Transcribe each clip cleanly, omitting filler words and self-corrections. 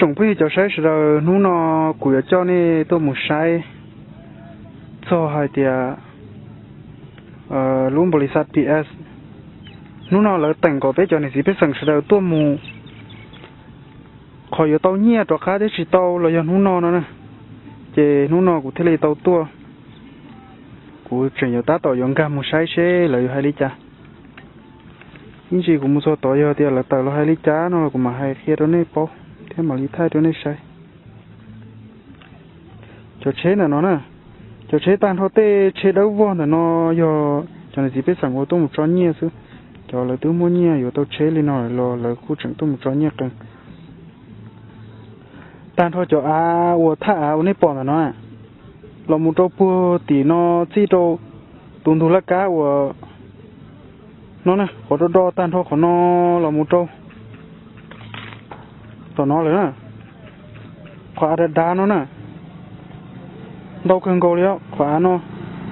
trồng bây giờ sai rồi nó nó của cho nên tôi một sai cho hai tia luôn bồi sát PS nó là tặng có bé cho nên chỉ biếtสั่งrồi tôi mu khỏi tàu nhẹ cho cá để chỉ tàu là nó nè chế nó của thế này tàu tua của chuyện giờ ta tàu dùng cả một sai xe là hai lít cha những gì cũng một số tàu giờ thì là tàu là hai lít cha nó cũng mà hai kia đó này bao thế mà lý thay đó này sai cho chế là nó nè cho chế tan họ tê chế đấu vòn là nó giờ cho nên chỉ biếtสั่งtôi một tròn nhẹ chứ cho là tôi mua nhẹ rồi tôi chế lên nó là khu trưởng tôi một tròn nhẹ cần tan thôi cho我他我那帮的呢เรามุโตปูตีนอจีโตตุนทุละกะ我เนาะนะขอดอตันทอขอนอเรามุโตตอนนอเลยนะขวาดาเนาะนะดอกเกิงโกแล้วขวาเนาะ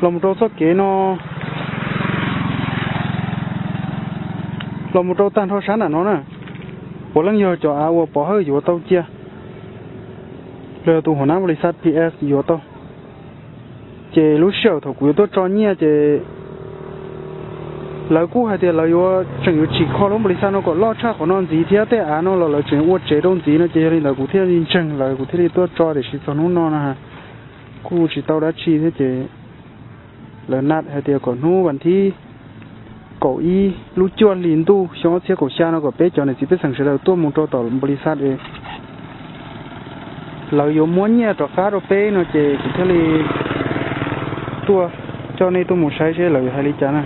เรามุโตสักเกเนาะเรามุโตตันทอชั้นน่ะเนาะนะผมลังยอจ่ออาว่าปอเฮอยู่เต้าเจียเรือตัวหัวหน้าบริษัท PS อยู่เต้าเจรู้เชี่ยวถูกกูตัวจอเนี่ยเจแล้วกูให้เดี๋ยวเราอยู่จังอยู่ฉีกคอลงบริษัทเราก็ล่อชาของนอนจีเที่ยวแต่อ่านเราจังว่าเจตรงจีนะเจนี่เรากูเที่ยวจริงจังเรากูเที่ยวตัวจอเดี๋ยวฉีดตอนนู้นนอนนะฮะกูฉีดเต้าได้ฉีดเจแล้วนัดให้เดี๋ยวก่อนนู้วันที่เก้าอี้รู้จวนลินตู้ช่องเที่ยวกูเช้าเราก็เป๊ะจอในจีเป็นสังเกตเราตัวมุงตัวต่อบริษัทเองเราอยู่ม้วนเนี่ยต่อค้าเราเป้เนาะเจกูเที่ยวตัวเจ้าในตัวหมูใช้ใช่หรือไฮริจานะ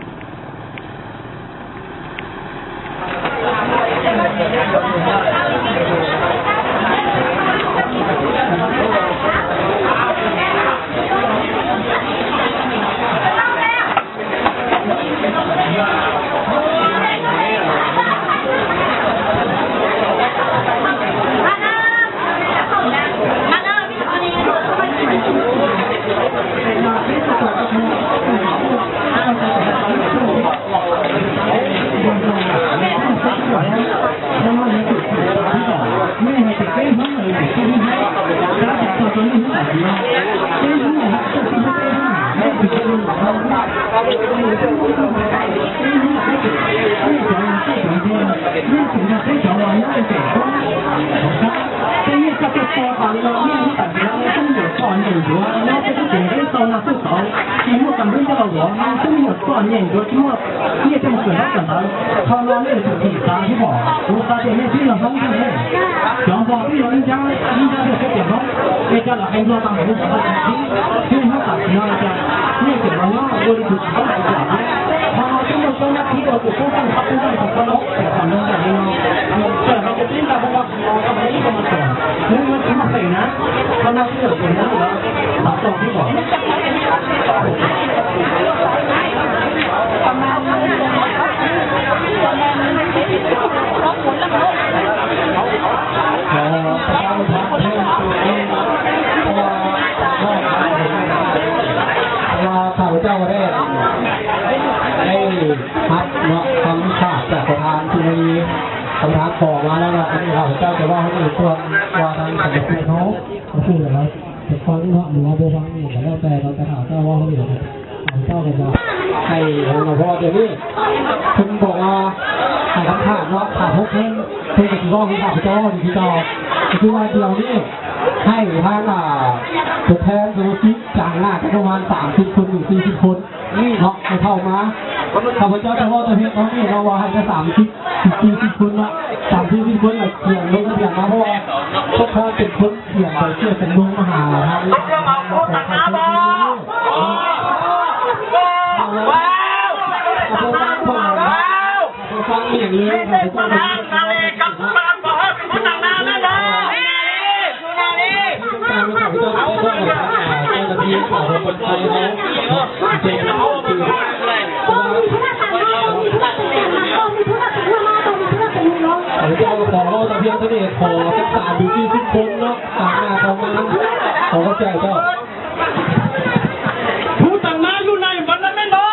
ผู้ต่างหน้าอยู่ในวันนั้นไม่รอ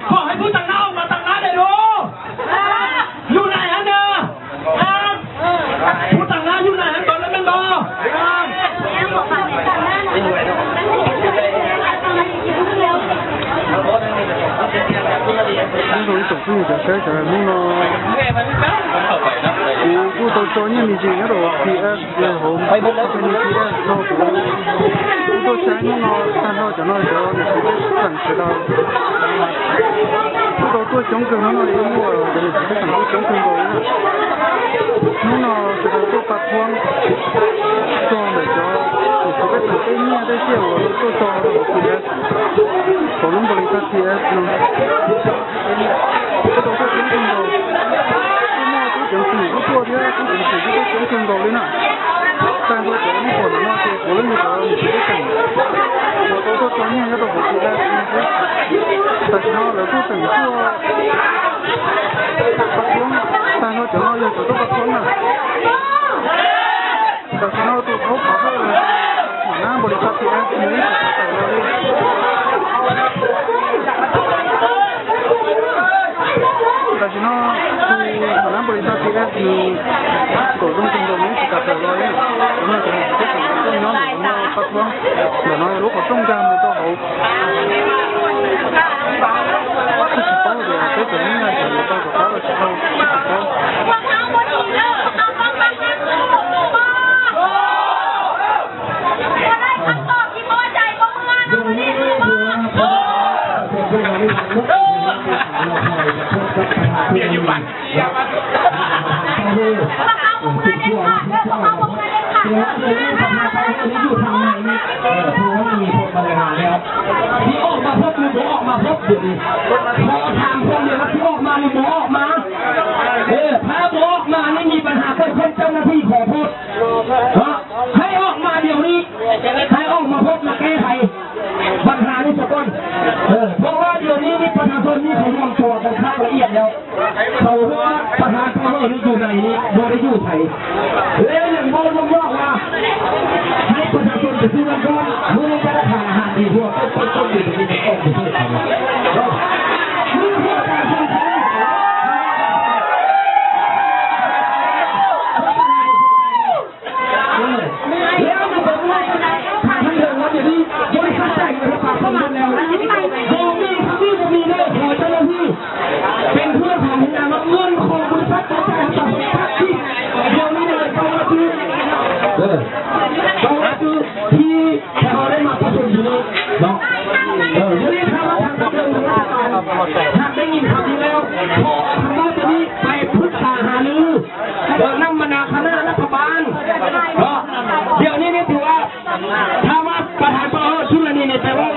ขอให้ผู้ต่างหน้าออกมาต่างหน้าได้รู้อยู่ไหนฮะเนี่ยผู้ต่างหน้า อยู่ไหนก่อนแล้วมันบอก你从总部的车上弄了，我到专业面前那度 PS 然后这里 PS 弄过，我到山弄了3号就那时候就是上去到，我到做熊狗那里我就是上去熊狗过了，弄了就是做发光，做那个。这个对面这些我都做了 PS， 可能不离开 PS 呢。这都是熊狗，这么都就是不做的，就是这个熊狗的呢。但是这里可能那些可能那个你这个我都说专业要到我 PS 但是呢，那个整个发光，但是正好有这个发光呢。但是呢，都好跑了。那不离开 PS 没有但是呢，是那不离开 PS 各种工作没是干得了的，我们就是这种中央我们发光，然后如果中间没做好，这是包的，这个应该是包个包的时候，เปลี่ยนอยู่บ้านที่ออกมาพบหรือออกมาพบเดี๋ยวนี้พอทางคนเดียวที่ออกมาหรือออกมาถ้าออกมานี่มีปัญหาเกิดขึ้นเจ้าหน้าที่ขอโทษให้ออกมาเดี๋ยวนี้ให้ออกมาพบมาแก้ไขปัญหานี้สักคนเพราะว่าเดี๋ยวนี้นี่ประชาชนนี่เขายอมตัวกันข้างละเอียดแล้วเขาว่าประธานเขานี่อยู่ไหนนี่โดยได้อยู่ไทยแล้วอย่างบอกว่าให้ประชาชนไปซื้อน้ำร้อนเมื่อจะได้ทานอาหารดีพวกต้นดีที่จะออกไปซื้อไทยนี่คือการทำไทยแล้วมันบอกว่าทางเดินว่าเดี๋ยวนี้บริษัทแต่งระบาดเข้ามาแล้วมีเรื่องของเจ้าหน้าที่เป็นเพื่อนของงานเงินของบริษัทต่างๆที่เดี๋ยวนี้เนี่ยเขามาซื้อที่เขาได้มาประชุมอยู่นี่เนาะเดี๋ยวนี้ถ้าว่าทางเดินของรัฐบาลหากได้ยินคำนี้แล้วขอทางว่าจะนี้ไปปรึกษาหารือนั่งมนาคณะรัฐบาลเดี๋ยวนี้เนี่ยถือว่าถ้าว่าประธานปชชุลนีเนี่ยแปลว่า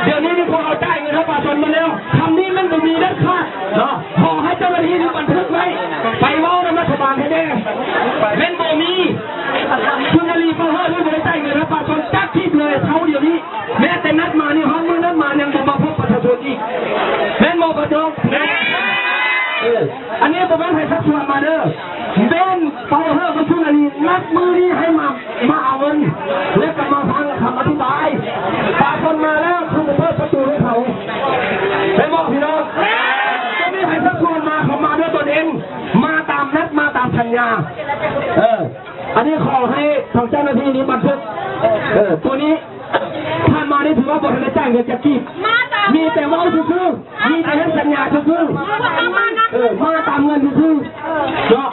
เดี๋ยวนี้นี่พวกเราจ่ายเงินรัฐบาลมาแล้วคำนี้มันไม่มีเด็ดขาดเนาะขอให้เจ้าหน้าที่บันทึกไว้ไปเว้าในรัฐบาลให้ได้เป็นโบมีชุลนีเขาเฮ้ยไม่ได้จ่ายเงินรัฐบาลจักทิพย์เลยเขาเดี๋ยวนี้แม้แต่นัดมานี่ห้องมือนัดมายังมาพบประชาชนอีกเป็นโมประจงอันนี้ประมาณให้สักส่วนมาเด้อเป็นเป่าเฮ้ยกับชุลนีนัดมือนี้ให้มาเอาเงินและก็มาฟังคำอธิบายปาคนมาแล้วคือเปิดประตูให้เขาเป็นบอกพี่น้องจะไม่ให้สักส่วนมาเขามาด้วยตนเองมาตามนัดมาตามสัญญาอันนี้ขอให้ทางเจ้าหน้าที่นี้บันทึกตัวนี้ท่านมานี่ถือว่าบริษัทจ่ายเงินจะกีบมีแต่ว่าซื่อมีแต่ให้สัญญาซื่อมาตามเงินซื่อเนาะ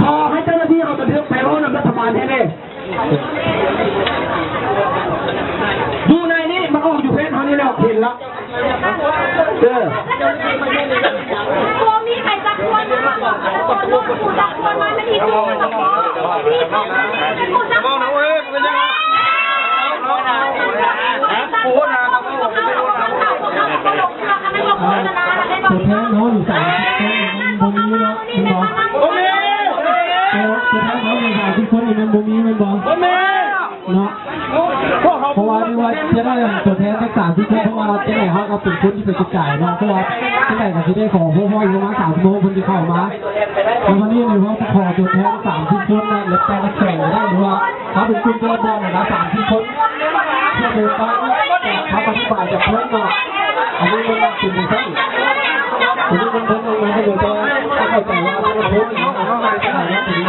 ขอให้เจ้าหน้าที่เอาบันทึกไปร้องนำรัฐบาลให้ได้ดูในนี้มันออกอยู่เพจเขานี่แล้วเห็นแล้วตัวมีใครจักรวาลมาบอกตัวลูกถูกจักรวาลมาไม่ดีตัวจักรวาลมีใครถูกจักรวาลมาเป็นยังไงตัวแทนน้องอยู่3 คนบ่มีเนาะบ่มีตัวแทนน้องอยู่3 คนนี่มันบ่มีมันบ่เนาะเพราะว่าที่ว่าจะได้ตัวแทนสัก30 คนเพราะว่าจะได้เขาเป็นคนที่เป็นกระจายเนาะเพราะว่าจะได้กับที่ได้ของพ่ออยู่มา3 โมงคนที่เข้ามาวันนี้เลยว่าขอตัวแทน30 คนนะแล้วแต่ละแข่งได้หรือว่าเขาเป็นคุณตัวบอลนะ30 คนที่เดินไปเขาปฏิบัติจากเพื่อนมาอันนี้มันเป็นสิ่งที่อันนี้มันเป็นอะไรก็เดี๋ยวจะเข้าใจว่าเราพูดถึงอะไรกันนะถึง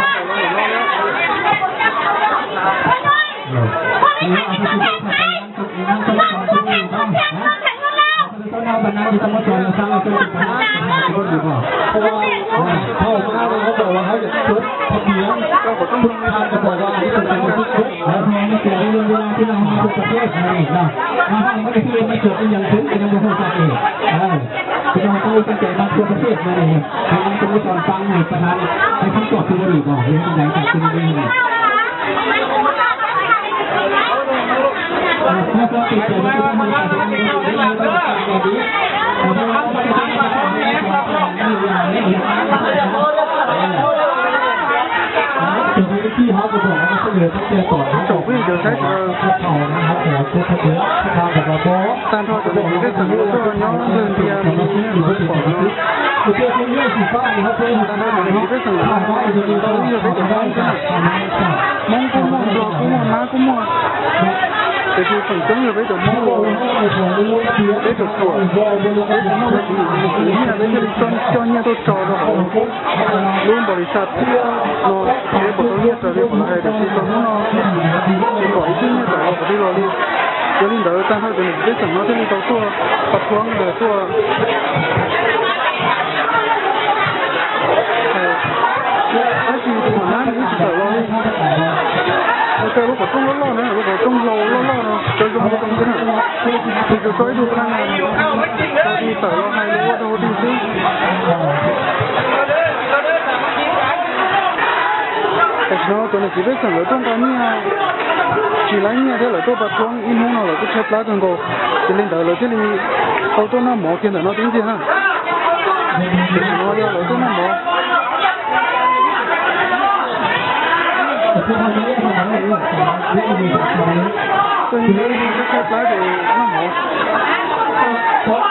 ศอะไรเนาะมาทางไม่ได้คือไม่เกิดเป็นอย่างถึงเป็นอย่างโมโหจัดเองพี่น้องก็ตั้งใจมาทั่วประเทศมาเลยให้มันเป็นตอนฟังให้ประธานให้คำตอบคือดีบอกเรื่องไหนจากคุณไม่ได้แล้วก็ติดใจว่ามันจะเป็นยังไงได้ไหมก็ดีแต่ว่าไม่ได้ทำให้ความไม่รู้ไม่เห็นที่เขาจะบอกว่าเขาเหลือต้องเจอต่อจบวิ่งเดี๋ยวใช้เขาเผานะครับเดี๋ยวเจอเขาเยอะทางแบบว่าโบ้ตามทอจะบอกได้สังเกตตัวน้องเดินเดียวมันไม่อยู่ที่ปอดนะคือเจ้าคนนี้สีฟ้าเขาเป็นตามทอจะบอกได้สังเกตว่าจะมีตัวนี้จะเป็นตัวนี้มองกูมองตัวกูมองม้ากูมองแต่คือฝั่งจังเลยไปแต่มองไปแต่ตัวไปแต่มองไปนี่นะไปที่จอนเนี่ยตัวจอดเขารุ่นบริษัทที่เราเก็บตัวนี้จะเรียกว่าอะไรที่ตัวนู้นที่ก่อนที่เนี่ยแต่เราที่เราเรียกจะเรียกเดี๋ยวตั้งเขาจะได้สั่งมาที่นี่ตัวปัดท้องเดี๋ยวตัวไอ้ที่ตัวนั้นนี่จะเราแต่如果中了呢？如果中漏呢？就用不中的呢？你就追住看看，到底走了还是我到底是？แต่เช้าตัวนี้จีบสั่งเราต้องการเนี่ยจีไรเนี่ยเดี๋ยวเราต้องปัดท้องอินห้องเราก็เช็ดล้างกันก็จะเล่นเดี๋ยวเราจะเล่นเอาตัวน้ำหมอกินแต่น้ำจริงๆฮะแต่เช้าเดี๋ยวเราต้องน้ำหมอคือทำนี้ทำอะไรอยู่ไม่มีทำนี้ตัวนี้ก็แค่ปลายแต่น้ำหอมเพราะ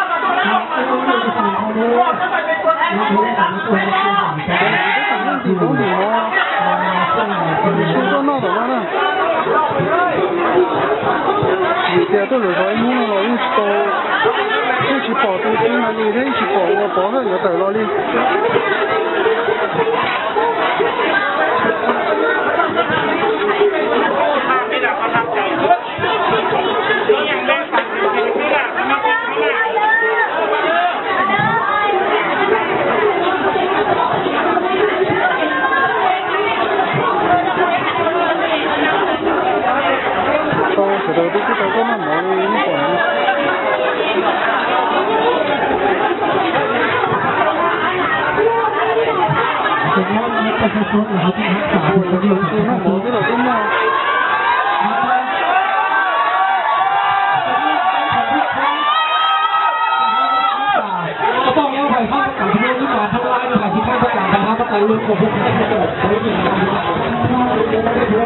ตัวนี้จะทำเขาด้วยนี่คือทำตัวนี้คือทำแต่ที่ต้องดีเนาะคือตัวนอกแต่ว่านะ有些都是说弄了用刀一起跑都进来里头一起跑我跑了有带了哩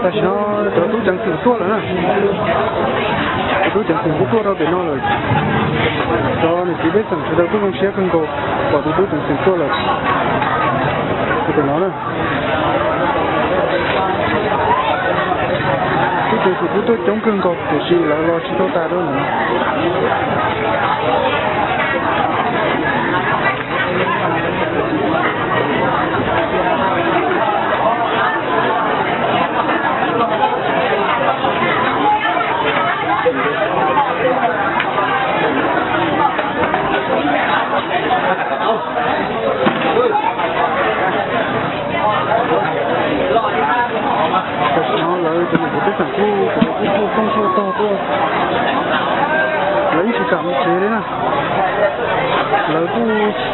แต่ฉันเราต้องจังสิ่งตัวแล้วนะเราจังสิ่งตัวเราเป็นนอเลยตอนนี้ที่ได้สั่งเราต้องเชื่อกันก่อนว่าเราต้องจังสิ่งตัวเลยเป็นนอเลยที่เป็นสิ่งตัวจงกันก่อนแต่สิ่งเราชิโตตาด้วยนะ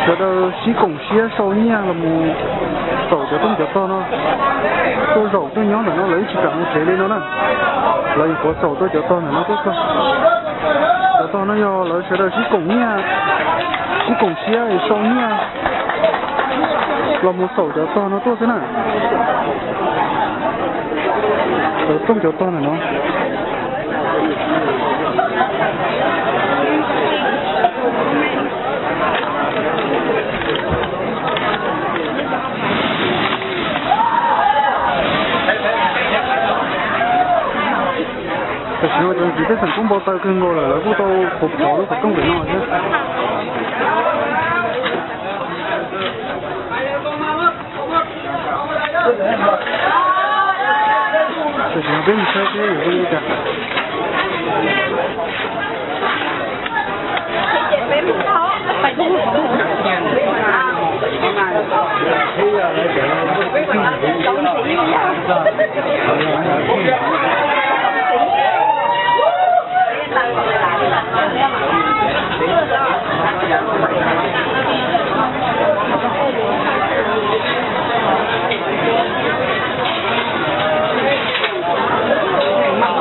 觉得洗贡献收年了么，手就动就到了，都肉都娘的那来去干我这里了呢，来一个手都就到了那个个，就到那要来觉得洗贡献收年，เรา么手就到那多着呢，手动就到了喏。แต่ฉันว่าจะได้สั่งกุ้งบอลตายขึ้นก็เลยแล้วกูต้องผมขอแล้วผมต้องไปนอนใช่แต่ฉันเป็นใช่ใช่อยู่ตรงนี้จ้ะไปดู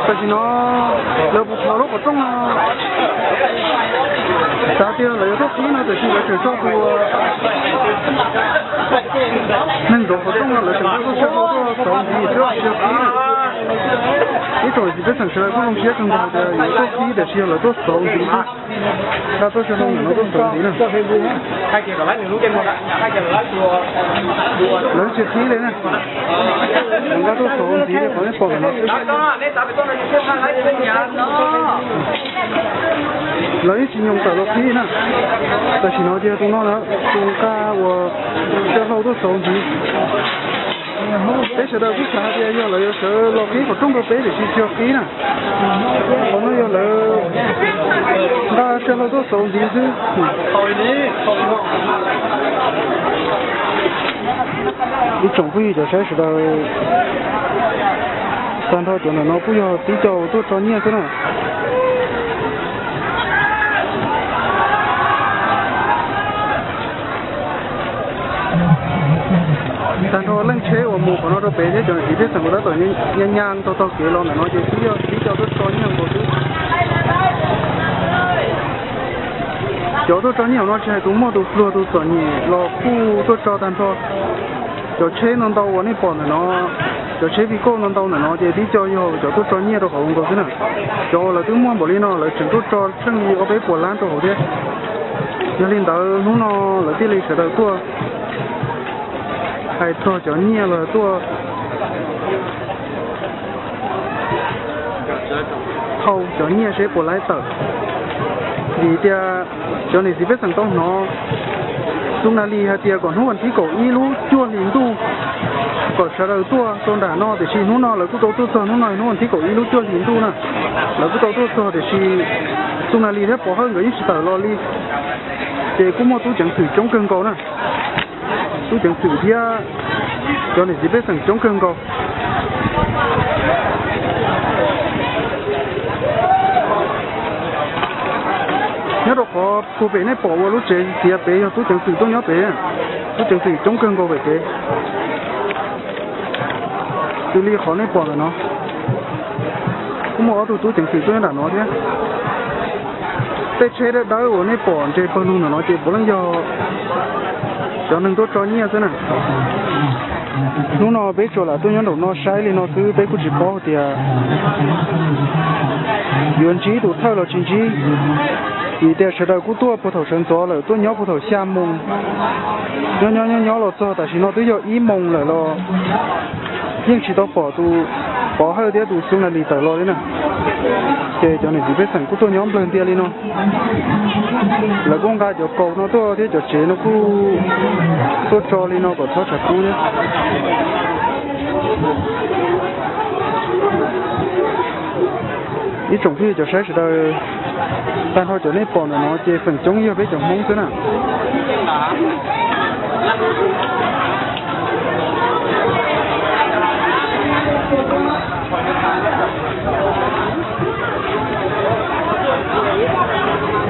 tại vì nó lỡ bút tháo nó có trong sao thì lấy thuốc khí nó thì chỉ là chuyển cho của nên rồi có trong là chuyển cho xe ô tô sống gì trước chưa khí cái rồi thì cái sản xuất cũng không biết trong đó là thuốc khí để xe là thuốc sống gì sao tôi sẽ không nó thuốc sống gì nữa hai kiện lấy những lúc trên một hai kiện lấy lấy xe khí lên nè mình có thuốc sống gì để có cái phần nó lấy chỉ dùng tờ lộc khí nè tại chỉ nói chơi tụi nó nữa tụi ca và chơi lâu thuốc sống gì thế sẽ đâu biết sao thì giờ là sợ lộc khí của trung quốc tế để chỉ chơi khí nè còn nó giờ là ta chơi lâu thuốc sống gì chứ đi trồng phi cho sẽ đâu san thôi chỗ này nó bây giờ tí cho tôi cho nhiều thế nào san thôi lên chế của mù của nó đâu bé thế cho chỉ biết rằng nó tự nhiên nhang to kia lo này nó chỉ tí cho tôi cho nhiều một chút chỗ tôi cho nhiều nó chơi cũng mua đồ lúa đồ sợi nhỉ lo khu tôi cho tan thôi chỗ chế nó đâu ở đây bỏ này nó chỗ chế bị cô nó đâu này nó chỉ đi cho vô chỗ tôi cho nhiều đồ không có thế nào chỗ là tôi mua bỏ đi nó là chúng tôi cho chân gì ở bên của lan đồ thế cho nên đó nó là cái lịch sử đầu tôi hay cho chỗ nhiều là tôi hầu chỗ nhiều sẽ bỏ lại tờ vì tia chỗ này chỉ biết rằng tông nó chúng ta đi hay tia còn hôm thì cổ y lú chua liền tu còn sau đó tua tôn đà nó để xin nó là cứ tổ tôi nó nói hôm thì cổ y lú chua liền tu nè là cứ tổ tôi để xin chúng ta đi hết bỏ hơn người ít tờ lo đi để cũng mua tôi chẳng thử chống cơn cầu nè tôi chẳng thử tia chỗ này chỉ biết rằng chống cơn cầu nhớ đâu có cô bé này bỏ vào lúc chơi thì bé tôi chẳng sử tôi nhớ bé tôi chẳng sử chống cơn cô bé bé tôi đi khó này bỏ rồi nó cũng mua tôi chẳng sử tôi đã nói thế để chơi đấy đỡ ở này bỏ chơi bao luôn nó chơi bao lần giờ cho nên tôi cho nhiều thế này nó bé cho là tôi nhớ đầu nó sai lên nó cứ bé cũng chỉ bỏ thì原籍都套了进去。一点是的，古多葡萄生做了，多鸟葡萄下蒙，鸟了做，但是那都要一蒙了咯，硬起到保都保好点都送来里头了的呢，这叫你这边生古多鸟不能点的呢，老公家就搞那多的就接那个多找的那个炒茶铺的。一种屁就开始到，但后就那帮的呢，这份中药被就蒙着呢。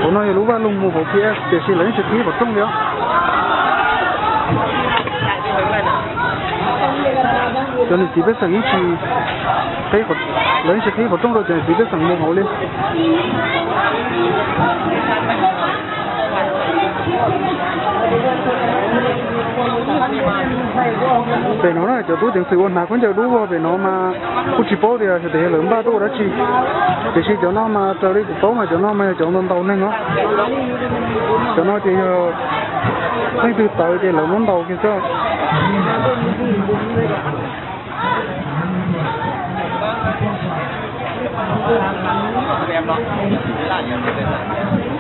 我那有路弯龙木不偏，这些人是皮不重的。cho nên chỉ biết rằng ý chí thấy một lấy sẽ thấy một trong đó chỉ biết rằng mông hậu lên về nó là cho tôi chẳng sự ôn mà cũng chờ đủ về nó mà cũng chỉ bảo thì để lớn ba đô đó chi để chỉ cho nó mà chờ đi cũng mà cho nó mà cho nó đầu nên nó cho nó thì thấy từ tới thì lớn món đầu kia sao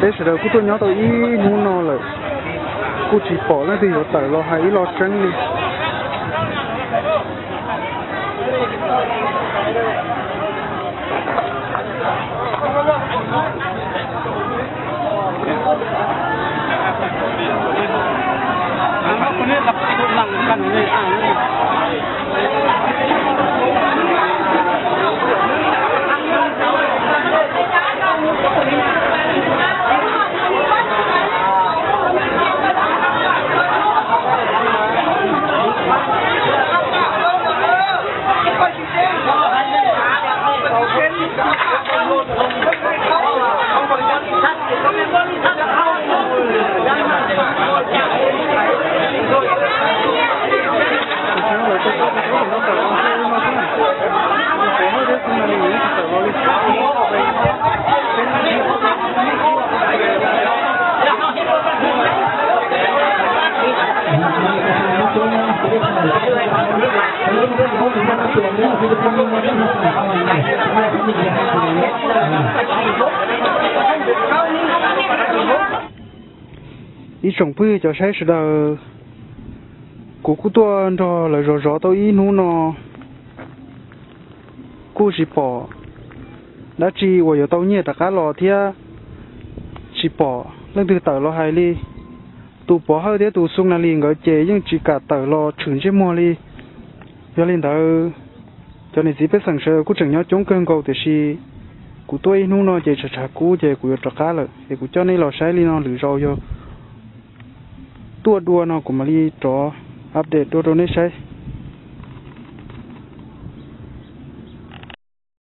thế sẽ đầu của tôi nhớ tôi ý muốn nó là cô chỉ bỏ lên thì nó tẩy lo hay lo tránh đi ý trồng bưởi cho sai sự đời của cô tua cho là rõ tôi ý nú nó cô chỉ bỏ đã chỉ ở tàu nhẹ tất cả lò thia chỉ bỏ lần từ tàu lò hai li tụ bỏ hơi thế tụ sung là liền gọi chế nhưng chỉ cả tàu lò trưởng chế mua li cho nên tàu cho nên chỉ biết sản xuất cũng chẳng nhớ chống cơn cầu thì si của tôi nú nó chế chả cú chế của tất cả rồi thì của cho nên lò sai li nó lử rau vô tua đua nó cũng mà đi cho update đua này sai